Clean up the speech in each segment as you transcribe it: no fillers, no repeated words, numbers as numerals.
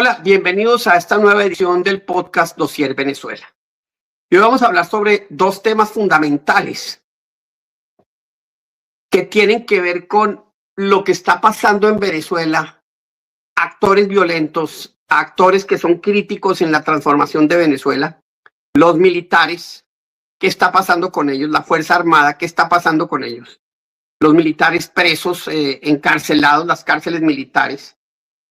Hola, bienvenidos a esta nueva edición del podcast Dossier Venezuela. Hoy vamos a hablar sobre dos temas fundamentales que tienen que ver con lo que está pasando en Venezuela, actores violentos, actores que son críticos en la transformación de Venezuela, los militares, qué está pasando con ellos, la Fuerza Armada, qué está pasando con ellos, los militares presos, encarcelados, las cárceles militares.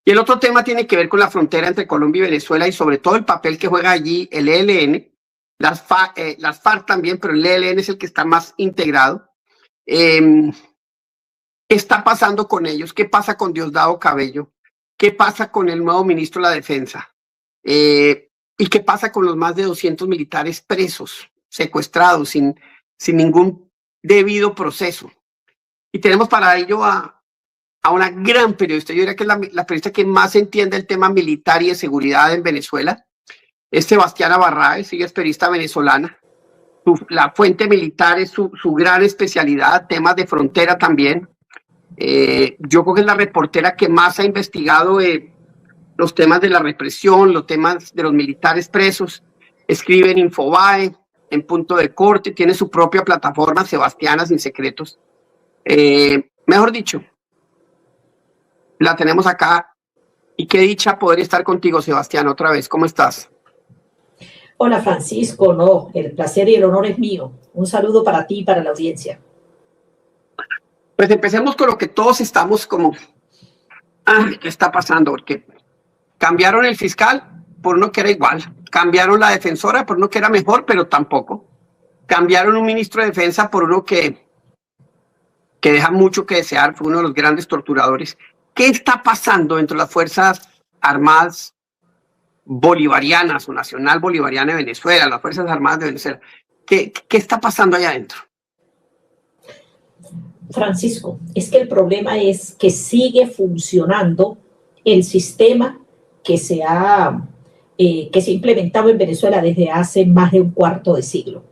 Y el otro tema tiene que ver con la frontera entre Colombia y Venezuela y sobre todo el papel que juega allí el ELN, las FARC también, pero el ELN es el que está más integrado. ¿Qué está pasando con ellos? ¿Qué pasa con Diosdado Cabello? ¿Qué pasa con el nuevo ministro de la Defensa? ¿Y qué pasa con los más de 200 militares presos, secuestrados, sin ningún debido proceso? Y tenemos para ello a una gran periodista, yo diría que es la periodista que más entiende el tema militar y de seguridad en Venezuela, es Sebastiana Barraez, ella es periodista venezolana. La fuente militar es su gran especialidad, temas de frontera también. Yo creo que es la reportera que más ha investigado los temas de la represión, los temas de los militares presos. Escribe en Infobae, en Punto de Corte, tiene su propia plataforma, Sebastiana Sin Secretos. Mejor dicho, la tenemos acá y qué dicha poder estar contigo, Sebastián, otra vez. ¿Cómo estás? Hola, Francisco. No, el placer y el honor es mío. Un saludo para ti y para la audiencia. Pues empecemos con lo que todos estamos como, ¿qué está pasando? Porque cambiaron el fiscal por uno que era igual, cambiaron la defensora por uno que era mejor, pero tampoco. Cambiaron un ministro de defensa por uno que deja mucho que desear, fue uno de los grandes torturadores. ¿Qué está pasando dentro de las Fuerzas Armadas bolivarianas o Nacional Bolivariana de Venezuela, las Fuerzas Armadas de Venezuela? ¿Qué está pasando allá adentro? Francisco, es que el problema es que sigue funcionando el sistema que se ha implementado en Venezuela desde hace más de un cuarto de siglo.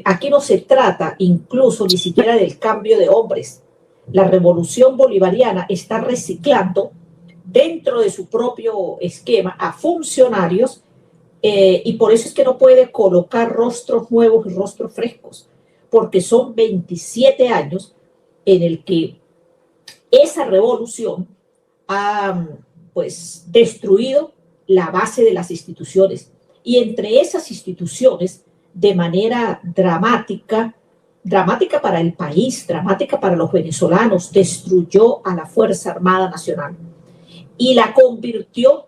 Aquí no se trata incluso ni siquiera del cambio de hombres. La revolución bolivariana está reciclando dentro de su propio esquema a funcionarios y por eso es que no puede colocar rostros nuevos y rostros frescos, porque son 27 años en el que esa revolución ha pues destruido la base de las instituciones y entre esas instituciones de manera dramática para el país, dramática para los venezolanos, destruyó a la Fuerza Armada Nacional y la convirtió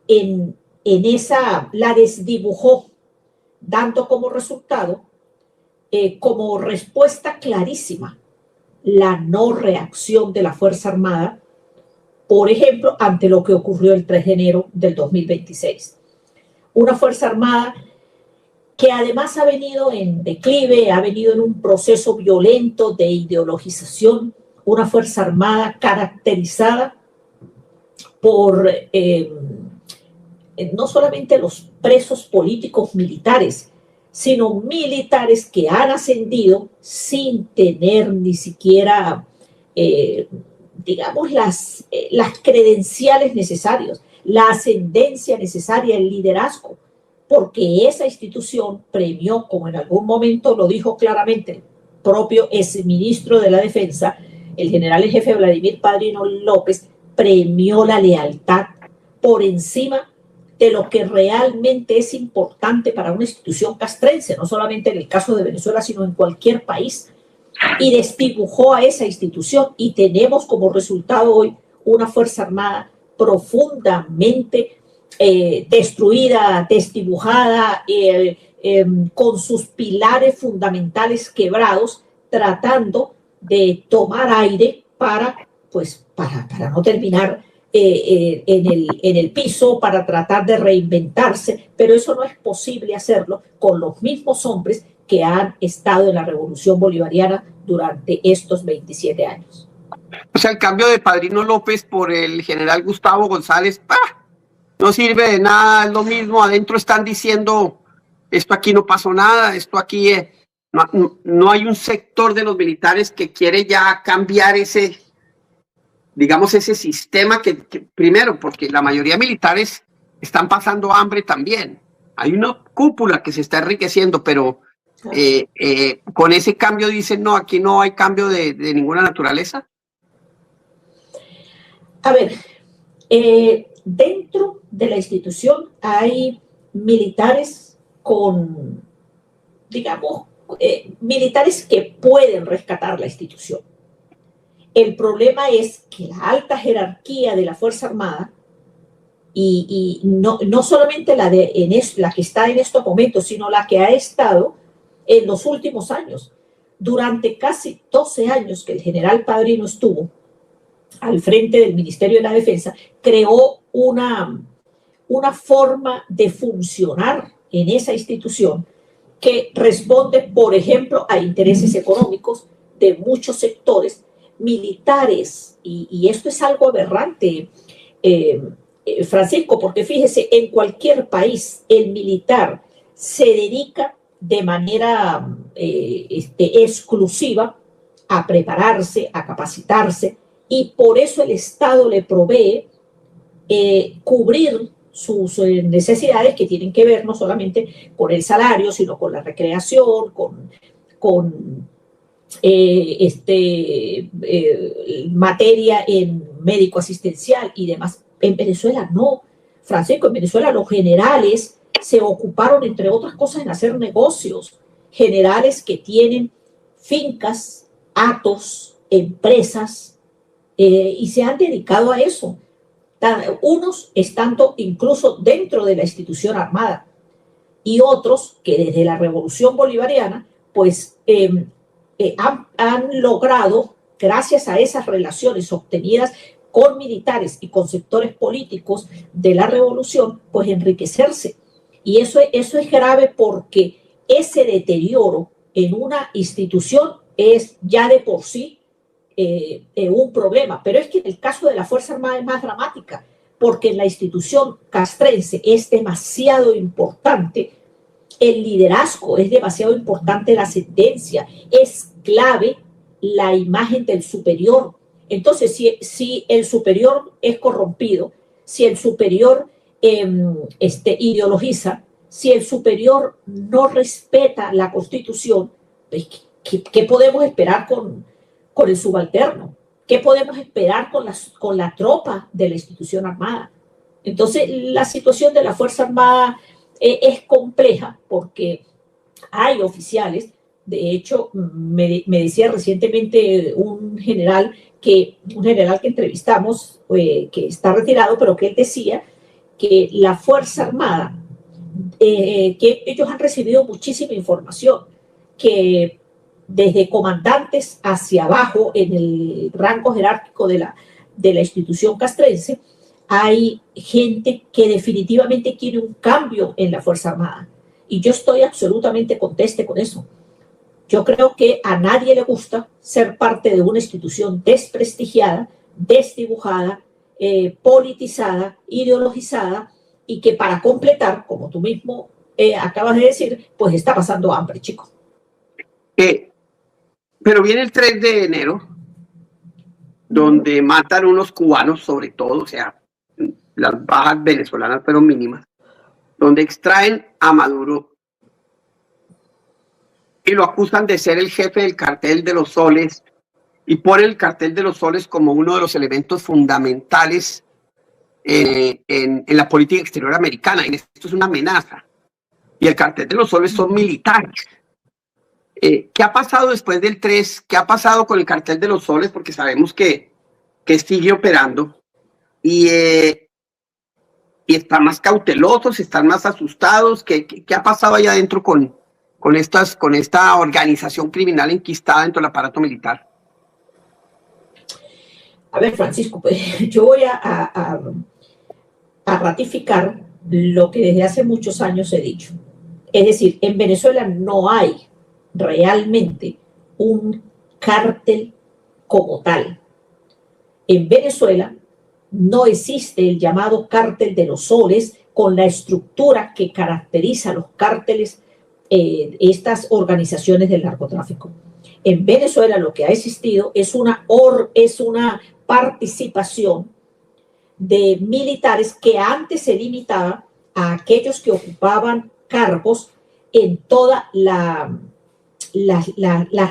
la desdibujó, dando como resultado, como respuesta clarísima, la no reacción de la Fuerza Armada, por ejemplo, ante lo que ocurrió el 3 de enero del 2026. Una Fuerza Armada que además ha venido en declive, ha venido en un proceso violento de ideologización, una Fuerza Armada caracterizada por no solamente los presos políticos militares, sino militares que han ascendido sin tener ni siquiera, digamos, las credenciales necesarias, la ascendencia necesaria, el liderazgo, porque esa institución premió, como en algún momento lo dijo claramente el propio exministro de la Defensa, el general en jefe Vladimir Padrino López, premió la lealtad por encima de lo que realmente es importante para una institución castrense, no solamente en el caso de Venezuela, sino en cualquier país, y desdibujó a esa institución y tenemos como resultado hoy una Fuerza Armada profundamente destruida, desdibujada, con sus pilares fundamentales quebrados, tratando de tomar aire para no terminar en el piso, para tratar de reinventarse, pero eso no es posible hacerlo con los mismos hombres que han estado en la Revolución Bolivariana durante estos 27 años. O sea, el cambio de Padrino López por el general Gustavo González, no sirve de nada, es lo mismo, adentro están diciendo, esto aquí no pasó nada, esto aquí, no hay un sector de los militares que quiere ya cambiar ese digamos, ese sistema que primero, porque la mayoría de militares están pasando hambre también. Hay una cúpula que se está enriqueciendo, pero con ese cambio dicen, no, aquí no hay cambio de ninguna naturaleza. A ver, dentro de la institución hay militares con, digamos, militares que pueden rescatar la institución. El problema es que la alta jerarquía de la Fuerza Armada, y no solamente la que está en estos momentos, sino la que ha estado en los últimos años, durante casi 12 años que el general Padrino estuvo al frente del Ministerio de la Defensa, creó una forma de funcionar en esa institución que responde, por ejemplo, a intereses económicos de muchos sectores militares. Y esto es algo aberrante, Francisco, porque fíjese, en cualquier país el militar se dedica de manera exclusiva a prepararse, a capacitarse, y por eso el Estado le provee cubrir sus necesidades que tienen que ver no solamente con el salario, sino con la recreación, con materia en médico asistencial y demás. En Venezuela no, Francisco, en Venezuela los generales se ocuparon, entre otras cosas, en hacer negocios. Generales que tienen fincas, hatos, empresas, y se han dedicado a eso. Unos estando incluso dentro de la institución armada y otros que desde la Revolución Bolivariana pues han logrado, gracias a esas relaciones obtenidas con militares y con sectores políticos de la revolución, pues enriquecerse. Y eso es grave, porque ese deterioro en una institución es ya de por sí un problema. Pero es que en el caso de la Fuerza Armada es más dramática, porque en la institución castrense es demasiado importante el liderazgo, es demasiado importante la ascendencia, es clave la imagen del superior. Entonces, si el superior es corrompido, si el superior ideologiza, si el superior no respeta la Constitución, ¿qué podemos esperar con el subalterno? ¿Qué podemos esperar con la tropa de la institución armada? Entonces, la situación de la Fuerza Armada es compleja, porque hay oficiales. De hecho, me decía recientemente un general que entrevistamos, que está retirado, pero que él decía que la Fuerza Armada, que ellos han recibido muchísima información, que desde comandantes hacia abajo en el rango jerárquico de la institución castrense, hay gente que definitivamente quiere un cambio en la Fuerza Armada. Y yo estoy absolutamente conteste con eso. Yo creo que a nadie le gusta ser parte de una institución desprestigiada, desdibujada, politizada, ideologizada, y que para completar, como tú mismo acabas de decir, pues está pasando hambre, chico. Pero viene el 3 de enero, donde matan unos cubanos, sobre todo, o sea, las bajas venezolanas fueron mínimas, donde extraen a Maduro y lo acusan de ser el jefe del cartel de los soles, y ponen el cartel de los soles como uno de los elementos fundamentales en la política exterior americana. Y esto es una amenaza. Y el cartel de los soles son militares. ¿Qué ha pasado después del 3? ¿Qué ha pasado con el cartel de los soles? Porque sabemos que sigue operando. Y están más cautelosos, están más asustados. ¿Qué ha pasado allá adentro con esta organización criminal enquistada dentro del aparato militar? A ver, Francisco, pues yo voy a ratificar lo que desde hace muchos años he dicho. Es decir, en Venezuela no hay realmente un cártel como tal. En Venezuela no existe el llamado cártel de los soles con la estructura que caracteriza a los cárteles, estas organizaciones del narcotráfico. En Venezuela lo que ha existido es una participación de militares que antes se limitaba a aquellos que ocupaban cargos en todas las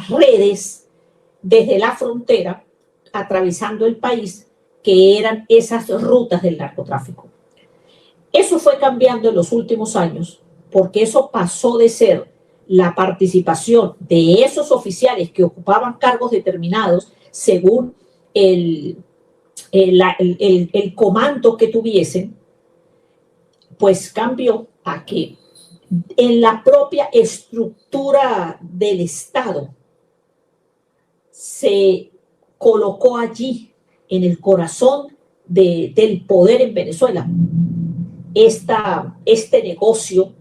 redes desde la frontera, atravesando el país, que eran esas rutas del narcotráfico. Eso fue cambiando en los últimos años, porque eso pasó de ser la participación de esos oficiales que ocupaban cargos determinados según el comando que tuviesen, pues cambió a que en la propia estructura del Estado se colocó allí, en el corazón del poder en Venezuela, este negocio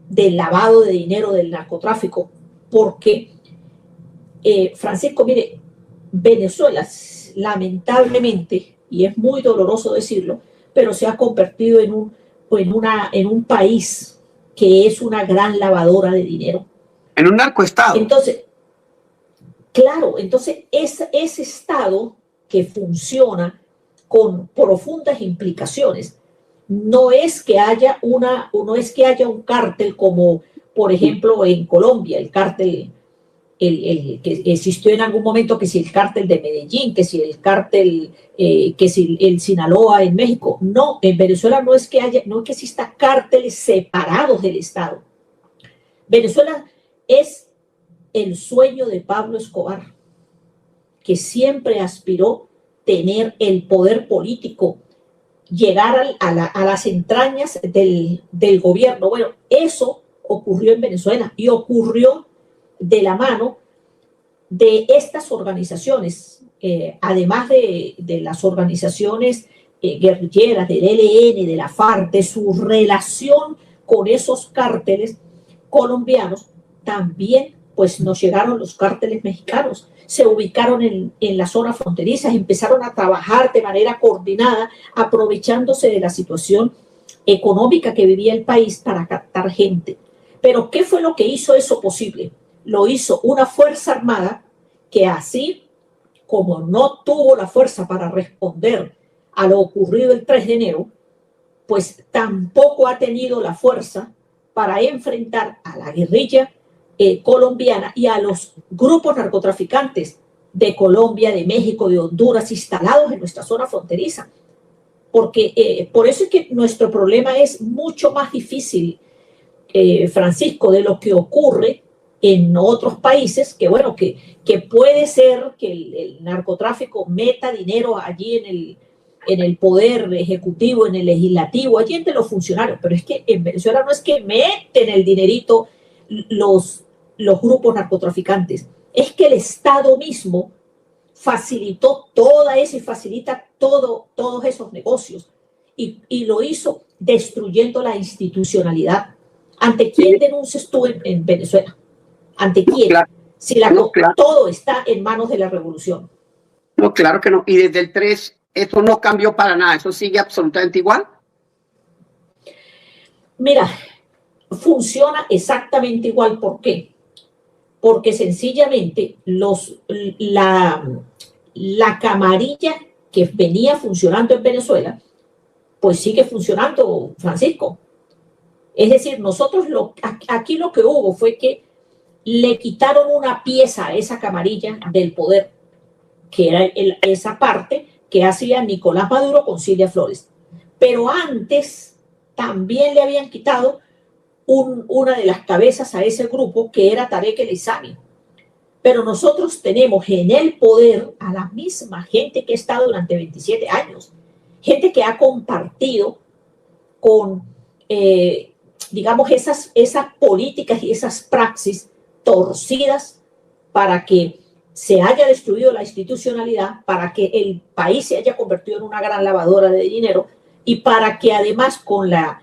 del lavado de dinero del narcotráfico, porque, Francisco, mire, Venezuela, lamentablemente, y es muy doloroso decirlo, pero se ha convertido en un país que es una gran lavadora de dinero. En un narcoestado. Entonces, claro, entonces ese Estado que funciona con profundas implicaciones, no es que haya un cártel como, por ejemplo, en Colombia, el cártel que existió en algún momento, que si el cártel de Medellín, que si el cártel, que si el Sinaloa en México. No, en Venezuela no es que exista cárteles separados del Estado. Venezuela es el sueño de Pablo Escobar, que siempre aspiró tener el poder político, llegar a las entrañas del gobierno. Bueno, eso ocurrió en Venezuela y ocurrió de la mano de estas organizaciones, además de las organizaciones guerrilleras, del ELN, de la FARC, de su relación con esos cárteles colombianos. También pues nos llegaron los cárteles mexicanos, se ubicaron en la zona fronteriza, empezaron a trabajar de manera coordinada, aprovechándose de la situación económica que vivía el país para captar gente. Pero ¿qué fue lo que hizo eso posible? Lo hizo una Fuerza Armada que, así como no tuvo la fuerza para responder a lo ocurrido el 3 de enero, pues tampoco ha tenido la fuerza para enfrentar a la guerrilla colombiana y a los grupos narcotraficantes de Colombia, de México, de Honduras, instalados en nuestra zona fronteriza. Porque por eso es que nuestro problema es mucho más difícil, Francisco, de lo que ocurre en otros países, que bueno, que puede ser que el narcotráfico meta dinero allí en el poder ejecutivo, en el legislativo, allí entre los funcionarios, pero es que en Venezuela no es que meten el dinerito los grupos narcotraficantes, es que el Estado mismo facilitó toda eso y facilita todos esos negocios y lo hizo destruyendo la institucionalidad. ¿Ante quién denuncias tú en Venezuela? ¿Ante quién? Claro. Si todo está en manos de la revolución. No, claro que no. Y desde el 3, esto no cambió para nada. Eso sigue absolutamente igual. Mira, funciona exactamente igual. ¿Por qué? Porque sencillamente la camarilla que venía funcionando en Venezuela, pues sigue funcionando, Francisco. Es decir, nosotros aquí lo que hubo fue que le quitaron una pieza a esa camarilla del poder, que era esa parte que hacía Nicolás Maduro con Silvia Flores. Pero antes también le habían quitado una de las cabezas a ese grupo, que era Tarek El Aissami. Pero nosotros tenemos en el poder a la misma gente que ha estado durante 27 años, gente que ha compartido con, digamos, esas políticas y esas praxis torcidas para que se haya destruido la institucionalidad, para que el país se haya convertido en una gran lavadora de dinero y para que además con la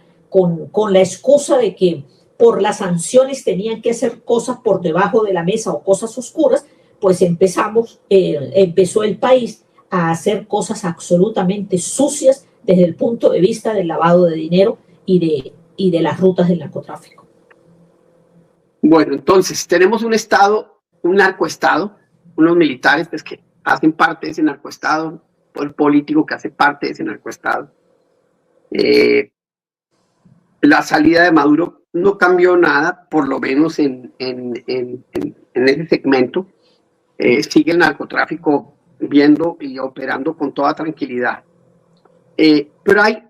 excusa de que por las sanciones tenían que hacer cosas por debajo de la mesa o cosas oscuras, pues empezó el país a hacer cosas absolutamente sucias desde el punto de vista del lavado de dinero y de las rutas del narcotráfico. Bueno, entonces tenemos un estado, un narcoestado, unos militares pues, que hacen parte de ese narcoestado, poder político que hace parte de ese narcoestado. La salida de Maduro no cambió nada, por lo menos en ese segmento. Sigue el narcotráfico viendo y operando con toda tranquilidad. Pero hay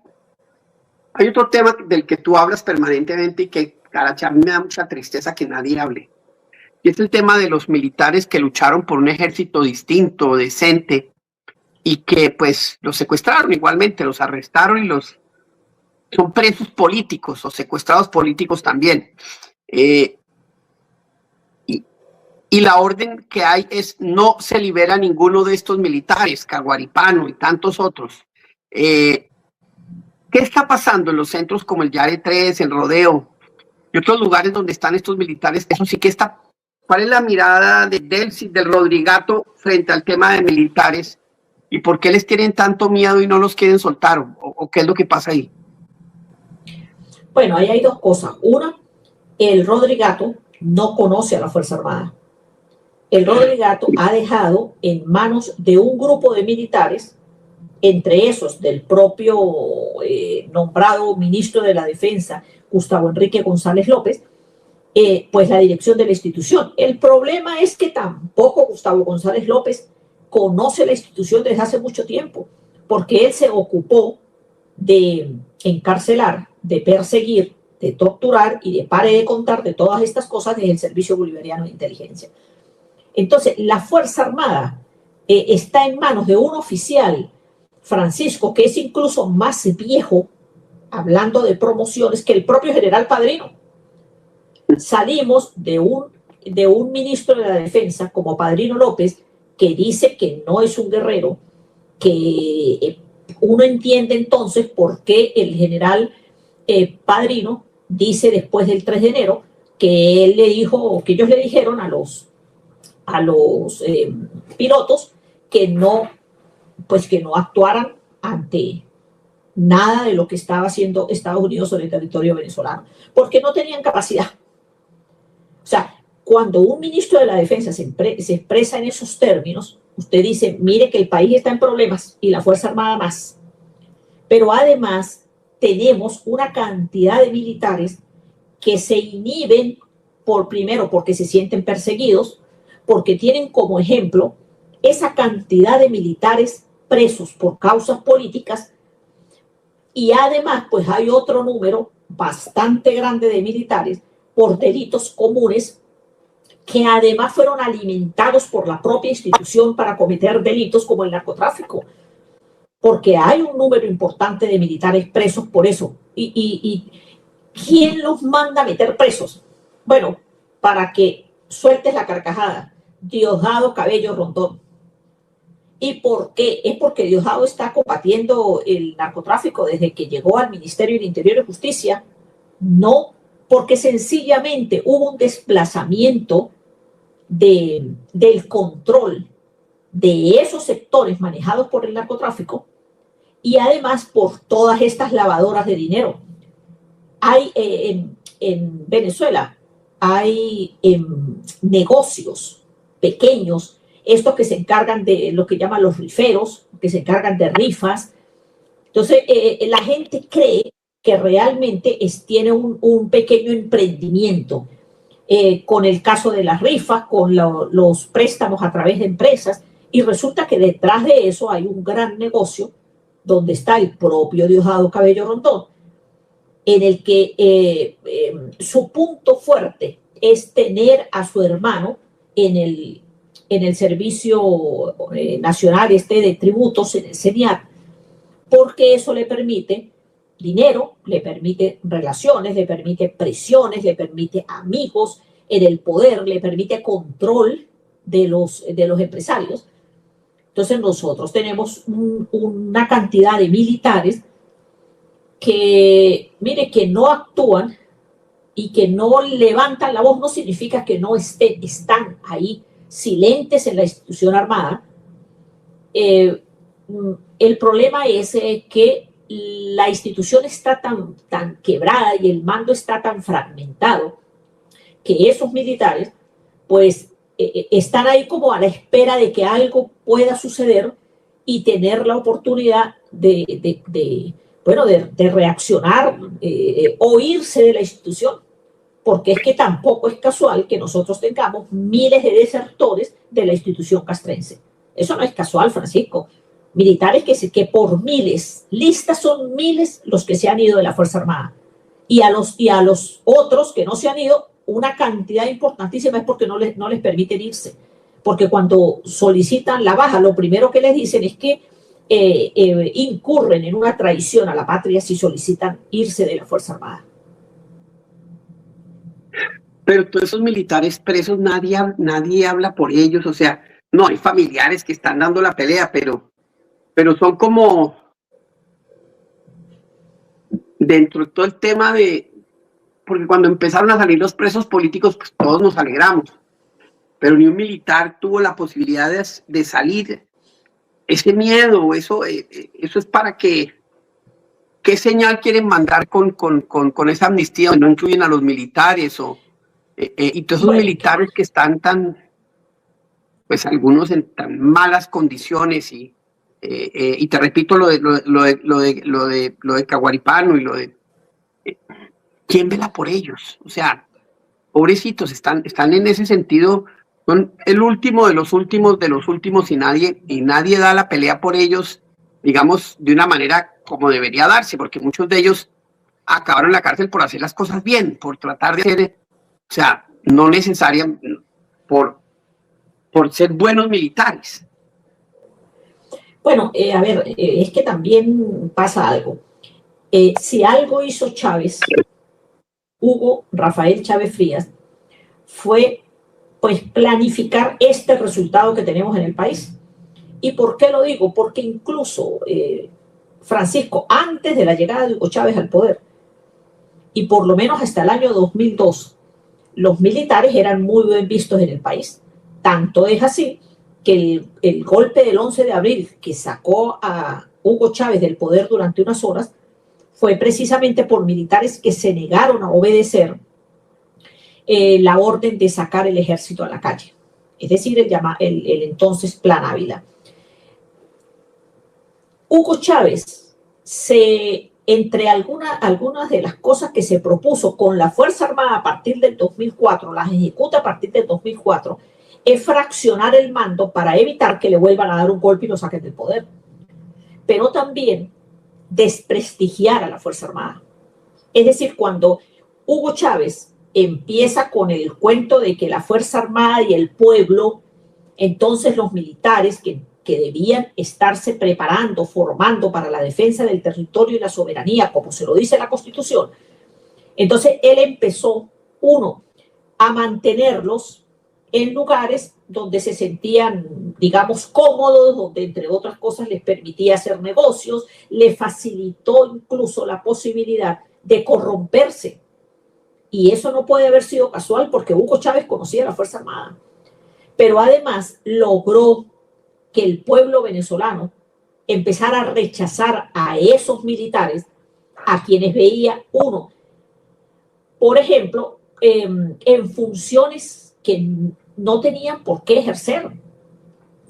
otro tema del que tú hablas permanentemente y que, caracha, a mí me da mucha tristeza que nadie hable. Y es el tema de los militares que lucharon por un ejército distinto, decente, y que pues los secuestraron igualmente, los arrestaron y son presos políticos o secuestrados políticos también. Y la orden que hay es no se libera ninguno de estos militares, Caguaripano y tantos otros. ¿Qué está pasando en los centros como el Yare 3, el Rodeo y otros lugares donde están estos militares? Eso sí que está. ¿Cuál es la mirada del Rodrigato frente al tema de militares? ¿Y por qué les tienen tanto miedo y no los quieren soltar? ¿O qué es lo que pasa ahí? Bueno, ahí hay dos cosas. Una, el Rodrigato no conoce a la Fuerza Armada. El Rodrigato ha dejado en manos de un grupo de militares, entre esos del propio nombrado ministro de la Defensa, Gustavo Enrique González López, pues la dirección de la institución. El problema es que tampoco Gustavo González López conoce la institución desde hace mucho tiempo, porque él se ocupó de encarcelar, de perseguir, de torturar y de pare de contar de todas estas cosas desde el Servicio Bolivariano de Inteligencia. Entonces, la Fuerza Armada está en manos de un oficial, Francisco, que es incluso más viejo, hablando de promociones, que el propio general Padrino. Salimos de un ministro de la Defensa como Padrino López, que dice que no es un guerrero, que uno entiende entonces por qué el general Padrino dice después del 3 de enero que él le dijo, que ellos le dijeron a los pilotos que no actuaran ante nada de lo que estaba haciendo Estados Unidos sobre el territorio venezolano, porque no tenían capacidad. O sea, cuando un ministro de la Defensa se expresa en esos términos, usted dice, mire que el país está en problemas y la Fuerza Armada más. Pero además tenemos una cantidad de militares que se inhiben primero porque se sienten perseguidos, porque tienen como ejemplo esa cantidad de militares presos por causas políticas, y además pues hay otro número bastante grande de militares por delitos comunes que además fueron alimentados por la propia institución para cometer delitos como el narcotráfico, porque hay un número importante de militares presos por eso. ¿Y quién los manda a meter presos? Bueno, para que sueltes la carcajada, Diosdado Cabello Rondón. ¿Y por qué? Es porque Diosdado está combatiendo el narcotráfico desde que llegó al Ministerio del Interior y Justicia. No, porque sencillamente hubo un desplazamiento del control de esos sectores manejados por el narcotráfico, y además por todas estas lavadoras de dinero. Hay en Venezuela hay negocios pequeños, estos que se encargan de lo que llaman los riferos, que se encargan de rifas. Entonces, la gente cree que realmente tiene un pequeño emprendimiento con el caso de las rifas, con los préstamos a través de empresas, y resulta que detrás de eso hay un gran negocio donde está el propio Diosdado Cabello Rondón, en el que su punto fuerte es tener a su hermano en el Servicio Nacional de Tributos, en el CENIAT, porque eso le permite dinero, le permite relaciones, le permite presiones, le permite amigos en el poder, le permite control de los empresarios. Entonces nosotros tenemos una cantidad de militares que, mire, que no actúan y que no levantan la voz. No significa que no están ahí silentes en la institución armada. El problema es que la institución está tan quebrada y el mando está tan fragmentado que esos militares pues están ahí como a la espera de que algo pueda suceder y tener la oportunidad de reaccionar o irse de la institución, porque es que tampoco es casual que nosotros tengamos miles de desertores de la institución castrense. Eso no es casual, Francisco. Militares que por miles, listas son miles los que se han ido de la Fuerza Armada. Y a los otros que no se han ido, una cantidad importantísima es porque no les permiten irse. Porque cuando solicitan la baja, lo primero que les dicen es que incurren en una traición a la patria si solicitan irse de la Fuerza Armada. Pero todos esos militares presos, nadie habla por ellos, o sea, no hay familiares que están dando la pelea, pero son como dentro de todo el tema porque cuando empezaron a salir los presos políticos, pues todos nos alegramos, pero ni un militar tuvo la posibilidad de salir. Ese miedo, eso es para ¿qué señal quieren mandar con esa amnistía? No incluyen a los militares y todos esos militares que están pues algunos en tan malas condiciones y te repito lo de Caguaripano y lo de ¿quién vela por ellos? O sea, pobrecitos, están en ese sentido, son el último de los últimos y nadie da la pelea por ellos, digamos, de una manera como debería darse, porque muchos de ellos acabaron en la cárcel por hacer las cosas bien, por tratar de hacer, o sea, no necesariamente por ser buenos militares. Bueno, a ver, es que también pasa algo. Si algo hizo Chávez, Hugo Rafael Chávez Frías, fue pues planificar este resultado que tenemos en el país. ¿Y por qué lo digo? Porque incluso, Francisco, antes de la llegada de Hugo Chávez al poder, y por lo menos hasta el año 2002, los militares eran muy bien vistos en el país. Tanto es así que el golpe del 11 de abril que sacó a Hugo Chávez del poder durante unas horas fue precisamente por militares que se negaron a obedecer la orden de sacar el ejército a la calle, es decir, el entonces Plan Ávila. Hugo Chávez, entre algunas de las cosas que se propuso con la Fuerza Armada a partir del 2004, las ejecuta a partir del 2004, es fraccionar el mando para evitar que le vuelvan a dar un golpe y lo saquen del poder. Pero también desprestigiar a la Fuerza Armada. Es decir, cuando Hugo Chávez empieza con el cuento de que la Fuerza Armada y el pueblo, entonces los militares que debían estarse preparando, formando para la defensa del territorio y la soberanía, como se lo dice la Constitución, entonces él empezó, a mantenerlos en lugares donde se sentían, digamos, cómodos, donde entre otras cosas les permitía hacer negocios, le facilitó incluso la posibilidad de corromperse. Y eso no puede haber sido casual porque Hugo Chávez conocía la Fuerza Armada. Pero además logró que el pueblo venezolano empezara a rechazar a esos militares a quienes veía, por ejemplo, en funciones que no tenían por qué ejercer.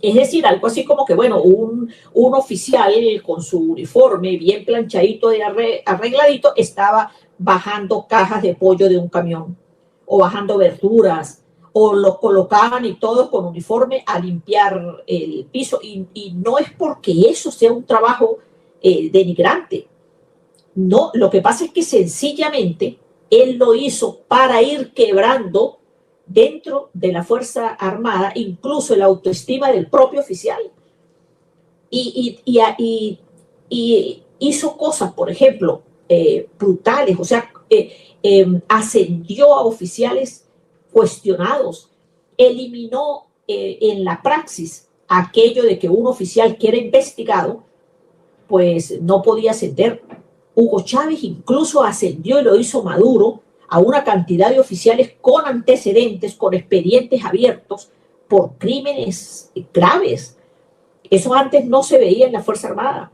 Es decir, algo así como que, bueno, un oficial con su uniforme bien planchadito y arregladito estaba bajando cajas de pollo de un camión o bajando verduras, o los colocaban y todos con uniforme a limpiar el piso. Y no es porque eso sea un trabajo denigrante. No, lo que pasa es que sencillamente él lo hizo para ir quebrando dentro de la Fuerza Armada incluso la autoestima del propio oficial. Y hizo cosas, por ejemplo, brutales, o sea, ascendió a oficiales cuestionados, eliminó en la praxis aquello de que un oficial que era investigado, pues no podía ascender. Hugo Chávez incluso ascendió, y lo hizo Maduro, a una cantidad de oficiales con antecedentes, con expedientes abiertos por crímenes graves. Eso antes no se veía en la Fuerza Armada,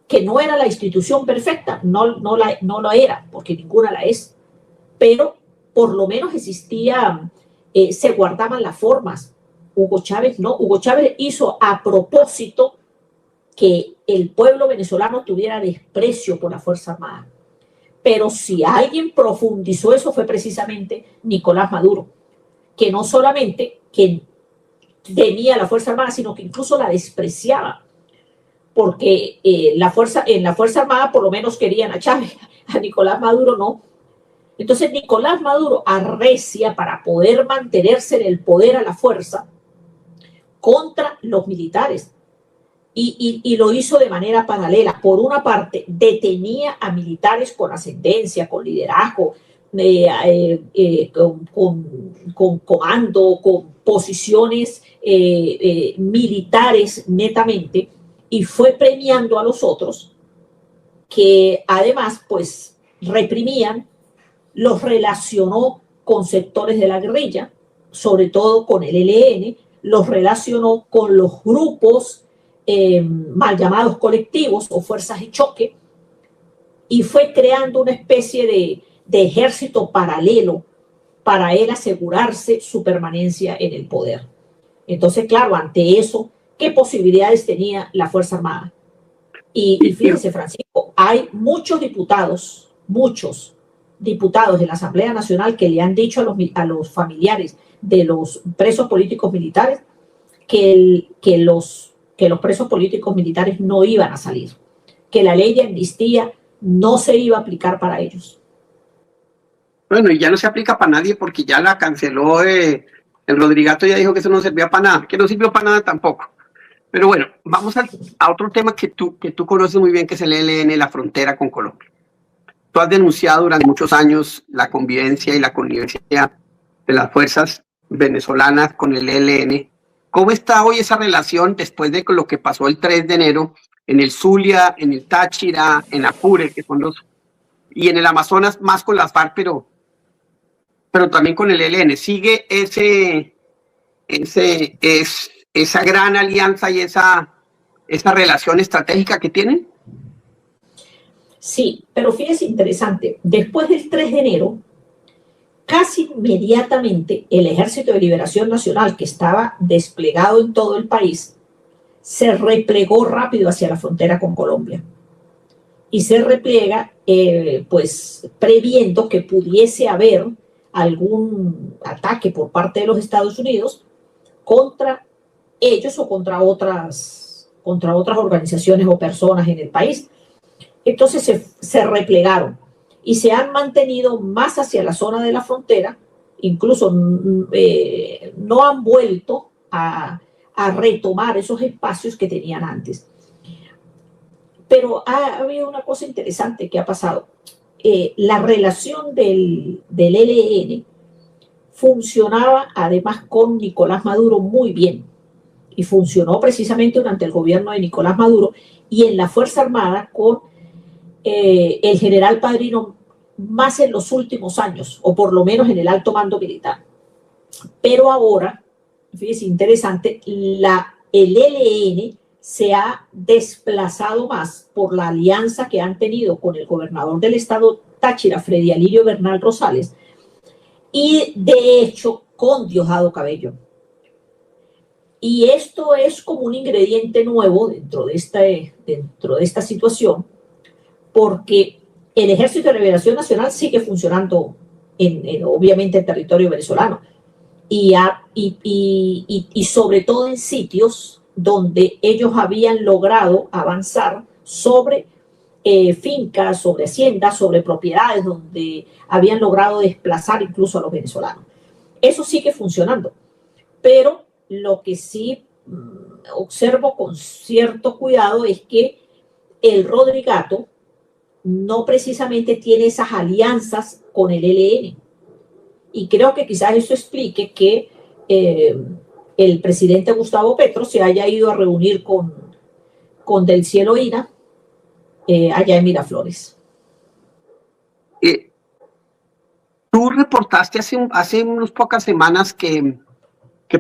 que no era la institución perfecta, no la era, porque ninguna la es, pero por lo menos existía, se guardaban las formas. Hugo Chávez no, Hugo Chávez hizo a propósito que el pueblo venezolano tuviera desprecio por la Fuerza Armada. Pero si alguien profundizó eso fue precisamente Nicolás Maduro, que no solamente que temía la Fuerza Armada, sino que incluso la despreciaba, porque en la Fuerza Armada por lo menos querían a Chávez, a Nicolás Maduro no. Entonces Nicolás Maduro arrecia para poder mantenerse en el poder a la fuerza contra los militares. Y lo hizo de manera paralela. Por una parte, detenía a militares con ascendencia, con liderazgo, con comando, con posiciones militares netamente, y fue premiando a los otros que además pues reprimían, los relacionó con sectores de la guerrilla, sobre todo con el ELN, los relacionó con los grupos mal llamados colectivos o fuerzas de choque, y fue creando una especie de ejército paralelo para él asegurarse su permanencia en el poder. Entonces, claro, ante eso, ¿qué posibilidades tenía la Fuerza Armada? Y fíjense, Francisco, hay muchos diputados de la Asamblea Nacional que le han dicho a los familiares de los presos políticos militares que los presos políticos militares no iban a salir, que la ley de amnistía no se iba a aplicar para ellos. Bueno, y ya no se aplica para nadie porque ya la canceló, el Rodrigato ya dijo que eso no servía para nada, que no sirvió para nada tampoco. Pero bueno, vamos a otro tema que tú conoces muy bien, que es el ELN, la frontera con Colombia. Tú has denunciado durante muchos años la convivencia y la connivencia de las fuerzas venezolanas con el ELN. ¿Cómo está hoy esa relación después de lo que pasó el 3 de enero en el Zulia, en el Táchira, en Apure, que son y en el Amazonas más con las FARC, pero también con el ELN? ¿Sigue esa gran alianza y esa relación estratégica que tienen? Sí, pero fíjese, interesante, después del 3 de enero, casi inmediatamente el Ejército de Liberación Nacional, que estaba desplegado en todo el país, se replegó rápido hacia la frontera con Colombia. Y se repliega, pues, previendo que pudiese haber algún ataque por parte de los Estados Unidos contra ellos o contra otras organizaciones o personas en el país. Entonces se replegaron y se han mantenido más hacia la zona de la frontera, incluso no han vuelto a retomar esos espacios que tenían antes. Pero ha habido una cosa interesante que ha pasado. La relación del ELN funcionaba además con Nicolás Maduro muy bien, y funcionó precisamente durante el gobierno de Nicolás Maduro, y en la Fuerza Armada con el general Padrino más en los últimos años, o por lo menos en el alto mando militar. Pero ahora, fíjense, interesante, el ELN se ha desplazado más por la alianza que han tenido con el gobernador del estado Táchira, Freddy Alirio Bernal Rosales, y de hecho con Diosdado Cabello. Y esto es como un ingrediente nuevo dentro de esta situación, porque el Ejército de Liberación Nacional sigue funcionando obviamente en territorio venezolano, y sobre todo en sitios donde ellos habían logrado avanzar sobre fincas, sobre haciendas, sobre propiedades, donde habían logrado desplazar incluso a los venezolanos. Eso sigue funcionando, pero lo que sí observo con cierto cuidado es que el Rodrigato no precisamente tiene esas alianzas con el ELN. Y creo que quizás eso explique que el presidente Gustavo Petro se haya ido a reunir con Del Cielo Ina allá en Miraflores. Tú reportaste hace unas pocas semanas que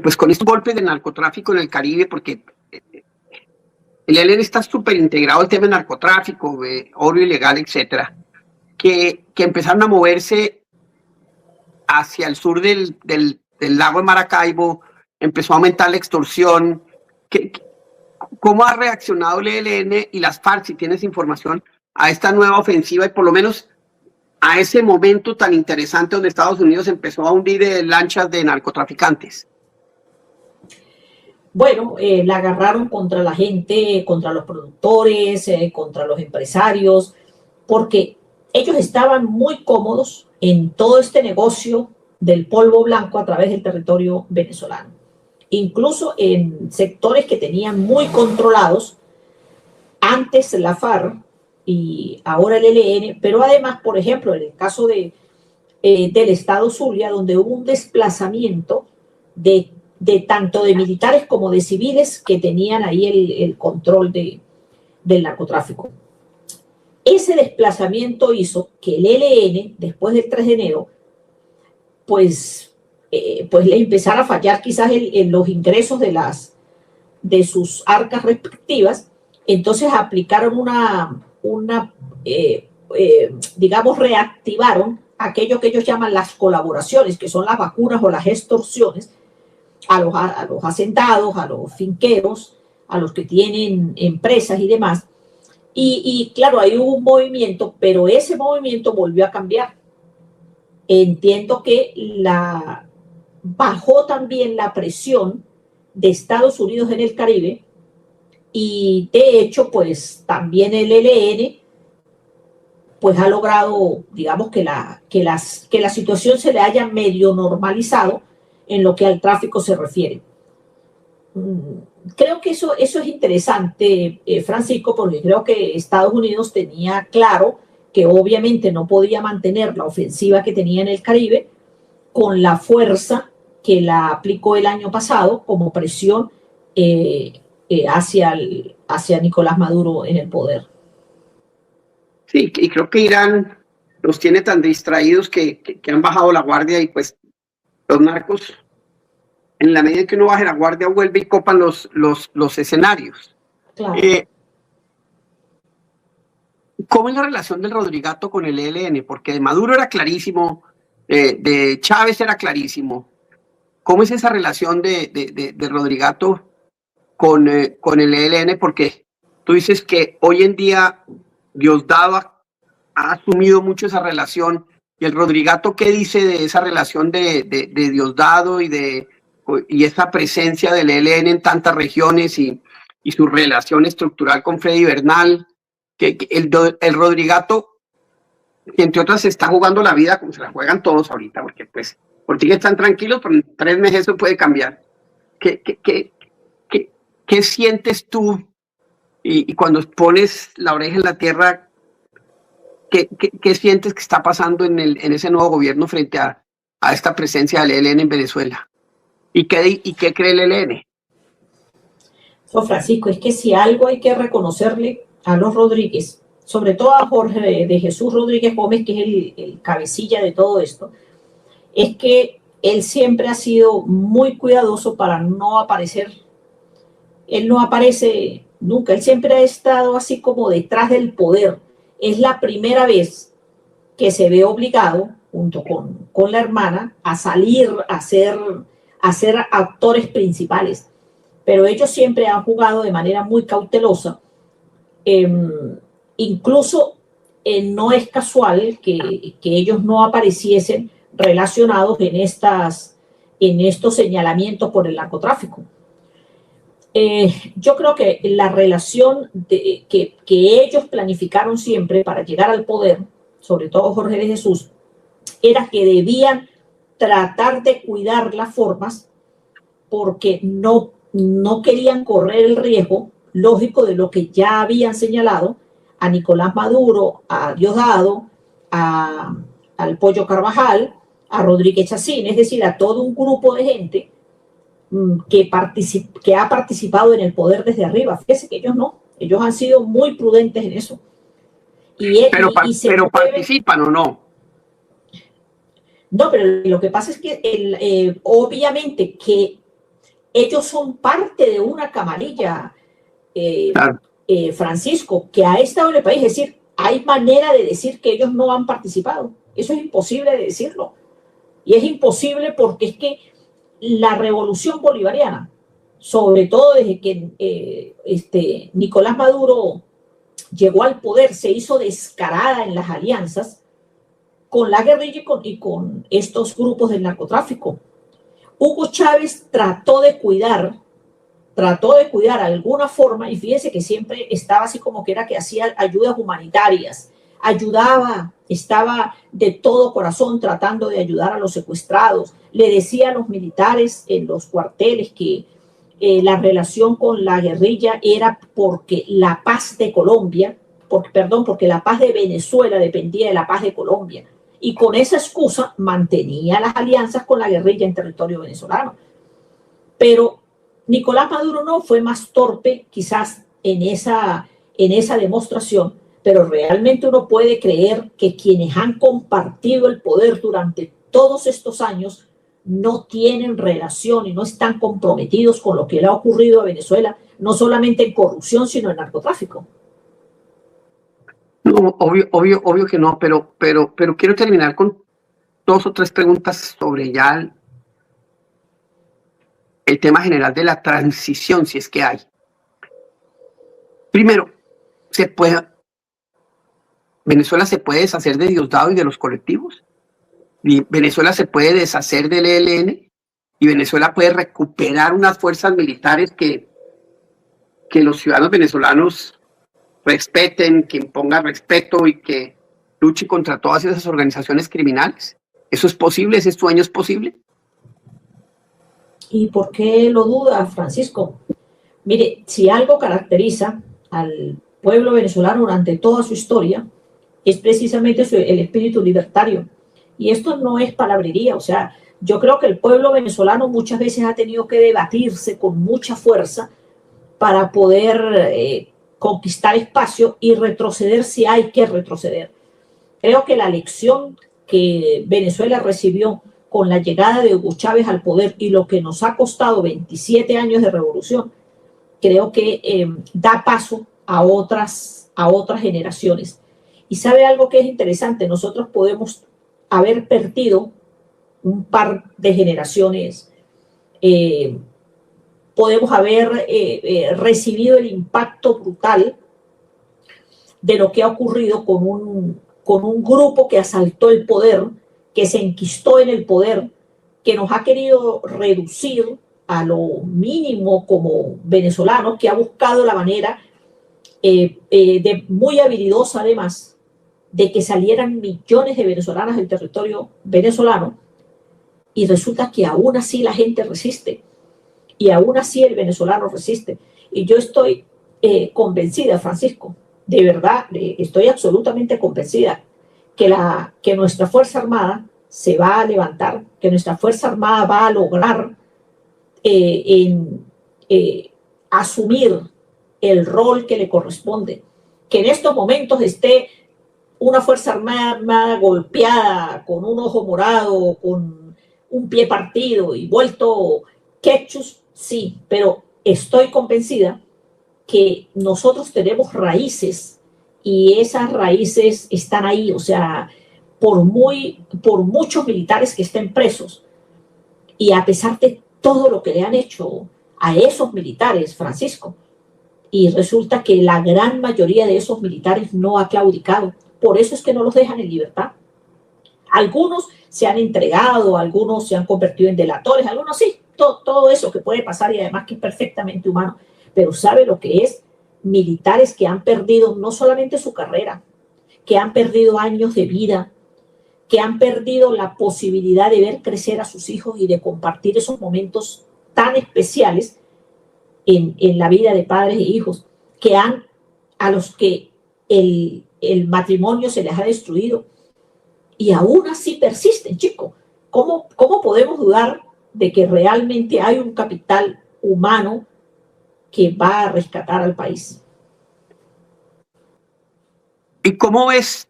pues con estos golpes de narcotráfico en el Caribe, porque el ELN está súper integrado el tema de narcotráfico, oro ilegal, etcétera, que empezaron a moverse hacia el sur del lago de Maracaibo, empezó a aumentar la extorsión. ¿Cómo ha reaccionado el ELN y las FARC, si tienes información, a esta nueva ofensiva y por lo menos a ese momento tan interesante donde Estados Unidos empezó a hundir lanchas de narcotraficantes? Bueno, la agarraron contra la gente, contra los productores, contra los empresarios, porque ellos estaban muy cómodos en todo este negocio del polvo blanco a través del territorio venezolano. Incluso en sectores que tenían muy controlados, antes la FARC y ahora el ELN, pero además, por ejemplo, en el caso del estado Zulia, donde hubo un desplazamiento de tanto de militares como de civiles que tenían ahí el control del narcotráfico. Ese desplazamiento hizo que el ELN, después del 3 de enero, pues le empezara a fallar quizás en los ingresos de sus arcas respectivas. Entonces aplicaron digamos, reactivaron aquello que ellos llaman las colaboraciones, que son las vacunas o las extorsiones, a los hacendados, a los finqueros, a los que tienen empresas y demás. Y claro, ahí hubo un movimiento, pero ese movimiento volvió a cambiar. Entiendo que bajó también la presión de Estados Unidos en el Caribe y de hecho, pues también el ELN pues ha logrado, digamos, que la situación se le haya medio normalizado en lo que al tráfico se refiere. Creo que eso es interesante, Francisco, porque creo que Estados Unidos tenía claro que obviamente no podía mantener la ofensiva que tenía en el Caribe con la fuerza que la aplicó el año pasado como presión hacia Nicolás Maduro en el poder. Sí, y creo que Irán los tiene tan distraídos que han bajado la guardia y pues los narcos, en la medida en que uno baje la guardia, vuelve y copan los escenarios. Claro. ¿Cómo es la relación del Rodrigato con el ELN? Porque de Maduro era clarísimo, de Chávez era clarísimo. ¿Cómo es esa relación de Rodrigato con el ELN? Porque tú dices que hoy en día Diosdado ha asumido mucho esa relación. ¿Y el Rodrigato qué dice de esa relación de Diosdado y esa presencia del ELN en tantas regiones y su relación estructural con Freddy Bernal? Que el Rodrigato, que entre otras se está jugando la vida como se la juegan todos ahorita, porque pues por ti están tranquilos, pero en 3 meses eso puede cambiar. ¿Qué sientes tú? Y cuando pones la oreja en la tierra, ¿qué sientes que está pasando en ese nuevo gobierno frente a esta presencia del ELN en Venezuela? ¿Y qué cree el ELN? Francisco, es que si algo hay que reconocerle a los Rodríguez, sobre todo a Jorge de Jesús Rodríguez Gómez, que es el cabecilla de todo esto, es que él siempre ha sido muy cuidadoso para no aparecer. Él no aparece nunca, él siempre ha estado así como detrás del poder. Es la primera vez que se ve obligado, junto con la hermana, a salir a ser actores principales. Pero ellos siempre han jugado de manera muy cautelosa. Incluso no es casual que ellos no apareciesen relacionados en estos señalamientos por el narcotráfico. Yo creo que la relación que ellos planificaron siempre para llegar al poder, sobre todo Jorge de Jesús, era que debían tratar de cuidar las formas porque no querían correr el riesgo lógico de lo que ya habían señalado a Nicolás Maduro, a Diosdado, al Pollo Carvajal, a Rodríguez Chacín, es decir, a todo un grupo de gente que ha participado en el poder desde arriba. Fíjese que ellos han sido muy prudentes en eso. Pero participan o no. No, pero lo que pasa es que obviamente que ellos son parte de una camarilla, claro. Francisco, que ha estado en el país. Es decir, hay manera de decir que ellos no han participado. Eso es imposible de decirlo. Y es imposible porque es que la revolución bolivariana sobre todo desde que Nicolás Maduro llegó al poder, se hizo descarada en las alianzas con la guerrilla y con estos grupos del narcotráfico. Hugo Chávez trató de cuidar alguna forma, y fíjese que siempre estaba así como que era que hacía ayudas humanitarias, ayudaba, estaba de todo corazón tratando de ayudar a los secuestrados, le decía a los militares en los cuarteles que la relación con la guerrilla era porque la paz de Colombia, porque la paz de Venezuela dependía de la paz de Colombia, y con esa excusa mantenía las alianzas con la guerrilla en territorio venezolano. Pero Nicolás Maduro no fue más torpe quizás en esa demostración, pero realmente uno puede creer que quienes han compartido el poder durante todos estos años no tienen relación y no están comprometidos con lo que le ha ocurrido a Venezuela, no solamente en corrupción, sino en narcotráfico. No, obvio que no, pero quiero terminar con 2 o 3 preguntas sobre ya el tema general de la transición, si es que hay. Primero, Venezuela se puede deshacer de Diosdado y de los colectivos. Y Venezuela se puede deshacer del ELN y Venezuela puede recuperar unas fuerzas militares que los ciudadanos venezolanos respeten, que impongan respeto y que luche contra todas esas organizaciones criminales. ¿Eso es posible? ¿Ese sueño es posible? ¿Y por qué lo duda, Francisco? Mire, si algo caracteriza al pueblo venezolano durante toda su historia, es precisamente el espíritu libertario. Y esto no es palabrería, o sea, yo creo que el pueblo venezolano muchas veces ha tenido que debatirse con mucha fuerza para poder conquistar espacio y retroceder si hay que retroceder. Creo que la lección que Venezuela recibió con la llegada de Hugo Chávez al poder y lo que nos ha costado 27 años de revolución, creo que da paso a otras generaciones. Y sabe algo que es interesante, nosotros podemos haber perdido un par de generaciones, podemos haber recibido el impacto brutal de lo que ha ocurrido con un grupo que asaltó el poder, que se enquistó en el poder, que nos ha querido reducir a lo mínimo como venezolanos, que ha buscado la manera de muy habilidosa además de que salieran millones de venezolanas del territorio venezolano, y resulta que aún así la gente resiste y aún así el venezolano resiste. Y yo estoy convencida, Francisco, de verdad, estoy absolutamente convencida que nuestra Fuerza Armada se va a levantar, que nuestra Fuerza Armada va a lograr asumir el rol que le corresponde, que en estos momentos esté una Fuerza Armada golpeada, con un ojo morado, con un pie partido y vuelto quechus, sí, pero estoy convencida que nosotros tenemos raíces y esas raíces están ahí, o sea, por muchos militares que estén presos y a pesar de todo lo que le han hecho a esos militares, Francisco, y resulta que la gran mayoría de esos militares no ha claudicado. Por eso es que no los dejan en libertad. Algunos se han entregado, algunos se han convertido en delatores, algunos sí, todo eso que puede pasar y además que es perfectamente humano. Pero ¿sabe lo que es? Militares que han perdido no solamente su carrera, que han perdido años de vida, que han perdido la posibilidad de ver crecer a sus hijos y de compartir esos momentos tan especiales en la vida de padres e hijos, a los que el matrimonio se les ha destruido y aún así persisten, chicos. ¿Cómo podemos dudar de que realmente hay un capital humano que va a rescatar al país? ¿Y cómo ves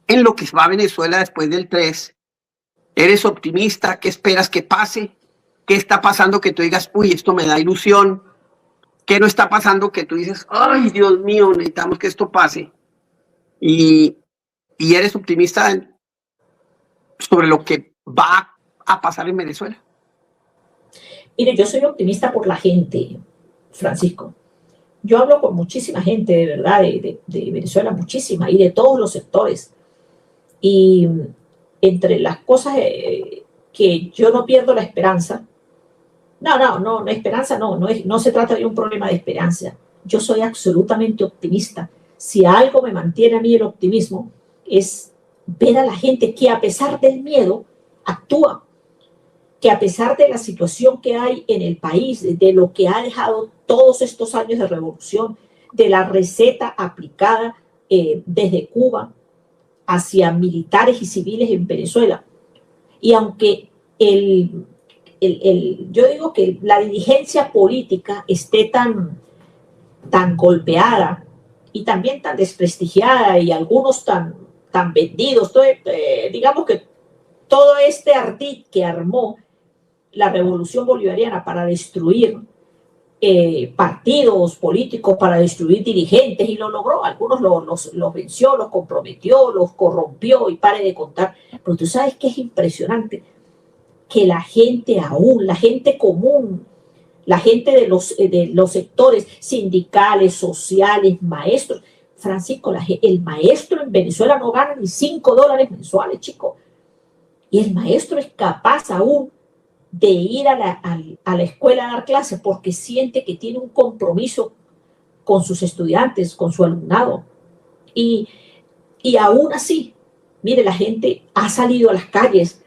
en lo que va a Venezuela después del 3? ¿Eres optimista? ¿Qué esperas que pase? ¿Qué está pasando que tú digas, uy, esto me da ilusión? ¿Qué no está pasando que tú dices, ay, Dios mío, necesitamos que esto pase? Y eres optimista sobre lo que va a pasar en Venezuela. Mire, yo soy optimista por la gente, Francisco. Yo hablo con muchísima gente, de verdad, de Venezuela, muchísima, y de todos los sectores. Y entre las cosas que yo no pierdo la esperanza, no, esperanza no se trata de un problema de esperanza. Yo soy absolutamente optimista. Si algo me mantiene a mí el optimismo, es ver a la gente que a pesar del miedo actúa, que a pesar de la situación que hay en el país, de lo que ha dejado todos estos años de revolución, de la receta aplicada desde Cuba hacia militares y civiles en Venezuela, y aunque yo digo que la dirigencia política esté tan golpeada y también tan desprestigiada y algunos tan vendidos, digamos que todo este ardid que armó la revolución bolivariana para destruir partidos políticos, para destruir dirigentes, y lo logró. Algunos los venció, los comprometió, los corrompió, y pare de contar. Pero tú sabes que es impresionante que la gente aún, la gente común, la gente de los sectores sindicales, sociales, maestros. Francisco, el maestro en Venezuela no gana ni $5 mensuales, chico. Y el maestro es capaz aún de ir a la escuela a dar clases porque siente que tiene un compromiso con sus estudiantes, con su alumnado. Y aún así, mire, la gente ha salido a las calles,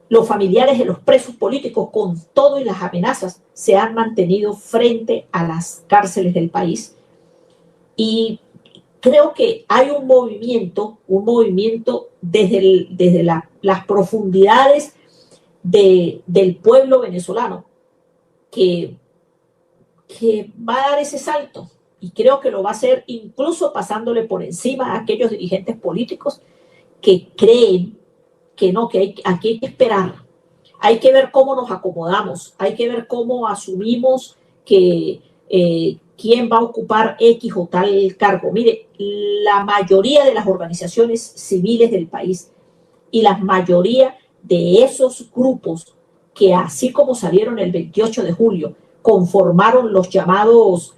los familiares de los presos políticos, con todo y las amenazas, se han mantenido frente a las cárceles del país. Y creo que hay un movimiento desde las profundidades del pueblo venezolano que va a dar ese salto, y creo que lo va a hacer incluso pasándole por encima a aquellos dirigentes políticos que creen que no, que aquí hay que esperar, hay que ver cómo nos acomodamos, hay que ver cómo asumimos que quién va a ocupar X o tal cargo. Mire, la mayoría de las organizaciones civiles del país y la mayoría de esos grupos que, así como salieron el 28 de julio, conformaron los llamados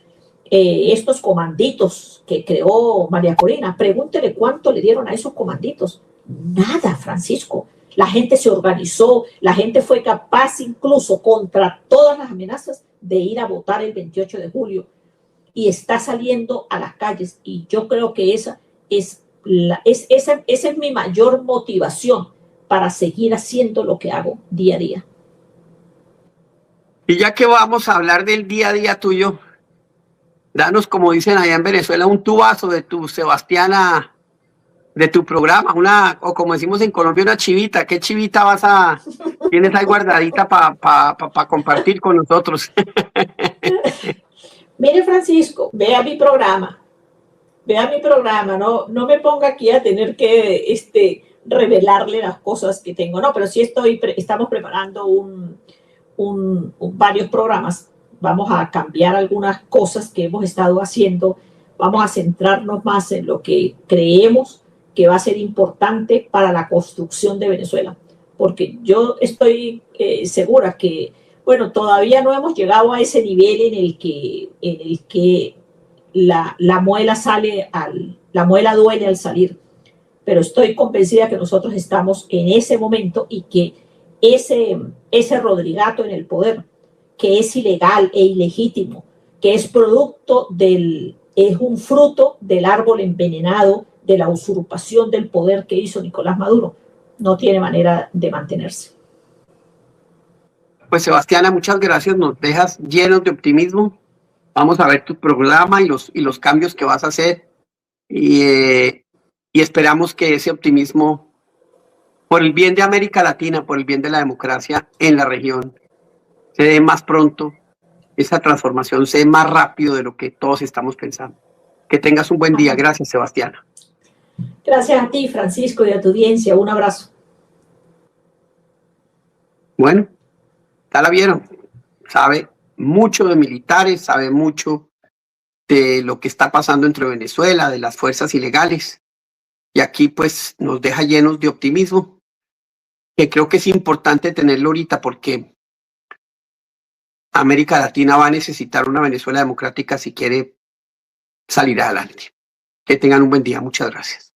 estos comanditos que creó María Corina. Pregúntele cuánto le dieron a esos comanditos. Nada, Francisco. La gente se organizó, la gente fue capaz incluso contra todas las amenazas de ir a votar el 28 de julio, y está saliendo a las calles, y yo creo que esa es mi mayor motivación para seguir haciendo lo que hago día a día. Y ya que vamos a hablar del día a día tuyo, danos, como dicen allá en Venezuela, un tubazo de tu Sebastiana, de tu programa, o como decimos en Colombia, una chivita. ¿Qué chivita tienes ahí guardadita para compartir con nosotros? Mire, Francisco, vea mi programa, no me ponga aquí a tener que revelarle las cosas que tengo, no, pero sí estamos preparando varios programas. Vamos a cambiar algunas cosas que hemos estado haciendo, vamos a centrarnos más en lo que creemos que va a ser importante para la construcción de Venezuela, porque yo estoy segura que, bueno, todavía no hemos llegado a ese nivel en el que la muela duele al salir, pero estoy convencida que nosotros estamos en ese momento, y que ese Rodrigato en el poder, que es ilegal e ilegítimo, que es un fruto del árbol envenenado de la usurpación del poder que hizo Nicolás Maduro, no tiene manera de mantenerse. Pues Sebastiana, muchas gracias, nos dejas llenos de optimismo. Vamos a ver tu programa y los cambios que vas a hacer, y esperamos que ese optimismo, por el bien de América Latina, por el bien de la democracia en la región, se dé más pronto, esa transformación se dé más rápido de lo que todos estamos pensando. Que tengas un buen día. Gracias, Sebastiana. Gracias a ti, Francisco, y a tu audiencia. Un abrazo. Bueno, ya la vieron. Sabe mucho de militares, sabe mucho de lo que está pasando entre Venezuela, de las fuerzas ilegales. Y aquí pues nos deja llenos de optimismo, que creo que es importante tenerlo ahorita, porque América Latina va a necesitar una Venezuela democrática si quiere salir adelante. Que tengan un buen día. Muchas gracias.